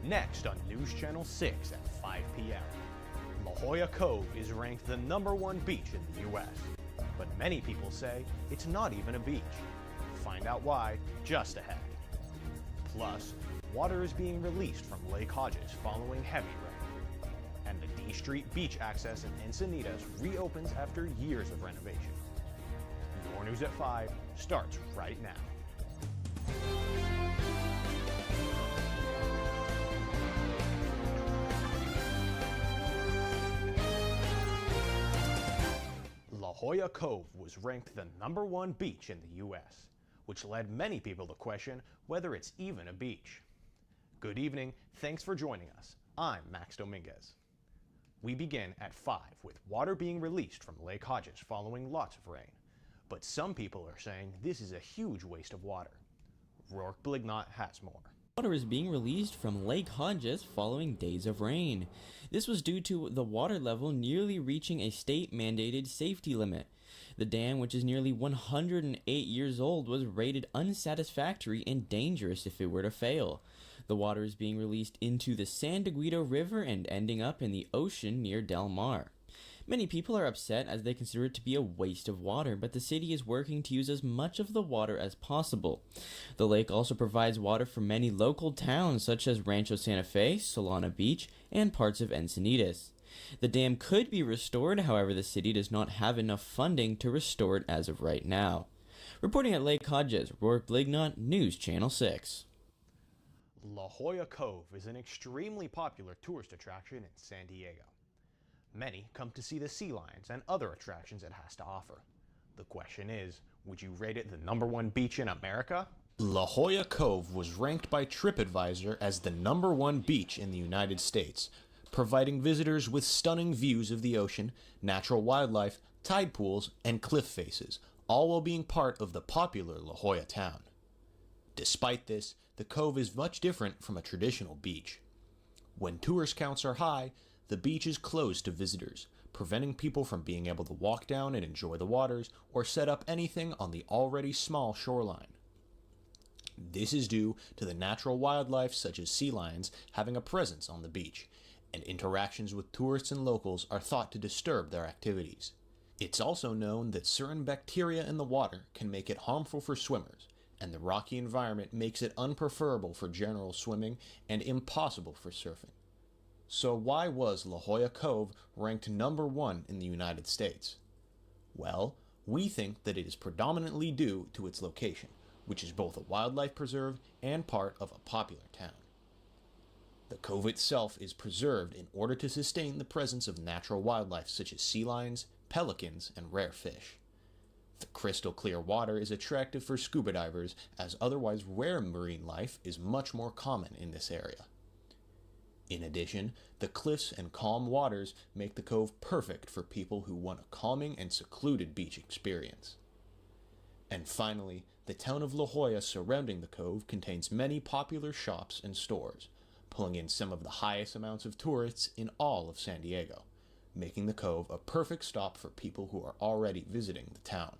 Next on News Channel 6 at 5 p.m. La Jolla Cove is ranked the #1 beach in the U.S., but many people say it's not even a beach. Find out why just ahead. Plus, water is being released from Lake Hodges following heavy rain. And the D Street beach access in Encinitas reopens after years of renovation. Your News at 5 starts right now. La Jolla Cove was ranked the #1 beach in the U.S., which led many people to question whether it's even a beach. Good evening, thanks for joining us. I'm Max Dominguez. We begin at 5 with water being released from Lake Hodges following lots of rain. But some people are saying this is a huge waste of water. Rourke Blignot has more. Water is being released from Lake Hodges following days of rain. This was due to the water level nearly reaching a state-mandated safety limit. The dam, which is nearly 108 years old, was rated unsatisfactory and dangerous if it were to fail. The water is being released into the San Dieguito River and ending up in the ocean near Del Mar. Many people are upset as they consider it to be a waste of water, but the city is working to use as much of the water as possible. The lake also provides water for many local towns such as Rancho Santa Fe, Solana Beach, and parts of Encinitas. The dam could be restored, however the city does not have enough funding to restore it as of right now. Reporting at Lake Hodges, Rourke Blignot, News Channel 6. La Jolla Cove is an extremely popular tourist attraction in San Diego. Many come to see the sea lions and other attractions it has to offer. The question is, would you rate it the #1 beach in America? La Jolla Cove was ranked by TripAdvisor as the #1 beach in the United States, providing visitors with stunning views of the ocean, natural wildlife, tide pools, and cliff faces, all while being part of the popular La Jolla town. Despite this, the cove is much different from a traditional beach. When tourist counts are high, the beach is closed to visitors, preventing people from being able to walk down and enjoy the waters or set up anything on the already small shoreline. This is due to the natural wildlife such as sea lions having a presence on the beach, and interactions with tourists and locals are thought to disturb their activities. It's also known that certain bacteria in the water can make it harmful for swimmers, and the rocky environment makes it unpreferable for general swimming and impossible for surfing. So why was La Jolla Cove ranked #1 in the United States? Well, we think that it is predominantly due to its location, which is both a wildlife preserve and part of a popular town. The cove itself is preserved in order to sustain the presence of natural wildlife such as sea lions, pelicans, and rare fish. The crystal clear water is attractive for scuba divers, as otherwise rare marine life is much more common in this area. In addition, the cliffs and calm waters make the cove perfect for people who want a calming and secluded beach experience. And finally, the town of La Jolla surrounding the cove contains many popular shops and stores, pulling in some of the highest amounts of tourists in all of San Diego, making the cove a perfect stop for people who are already visiting the town.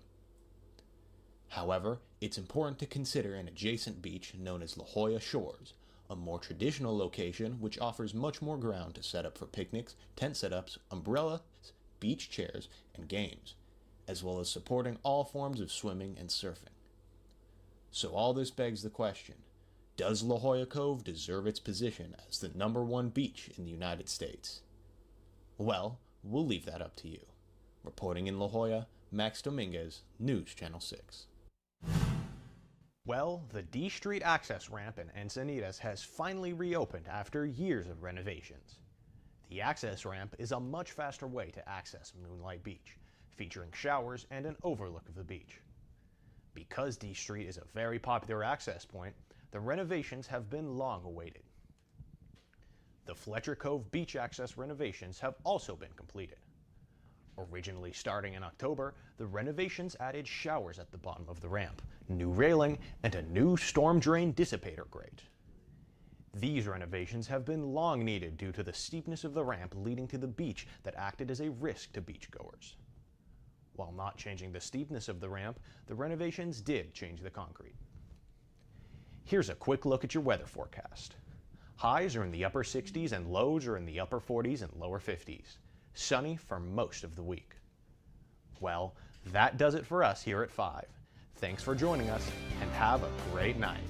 However, it's important to consider an adjacent beach known as La Jolla Shores, a more traditional location which offers much more ground to set up for picnics, tent setups, umbrellas, beach chairs, and games, as well as supporting all forms of swimming and surfing. So all this begs the question, does La Jolla Cove deserve its position as the #1 beach in the United States? Well, we'll leave that up to you. Reporting in La Jolla, Max Dominguez, News Channel 6. Well, the D Street access ramp in Encinitas has finally reopened after years of renovations. The access ramp is a much faster way to access Moonlight Beach, featuring showers and an overlook of the beach. Because D Street is a very popular access point, the renovations have been long awaited. The Fletcher Cove beach access renovations have also been completed. Originally starting in October, the renovations added showers at the bottom of the ramp, new railing, and a new storm drain dissipator grate. These renovations have been long needed due to the steepness of the ramp leading to the beach that acted as a risk to beachgoers. While not changing the steepness of the ramp, the renovations did change the concrete. Here's a quick look at your weather forecast. Highs are in the upper 60s and lows are in the upper 40s and lower 50s. Sunny for most of the week. Well, that does it for us here at 5. Thanks for joining us and have a great night.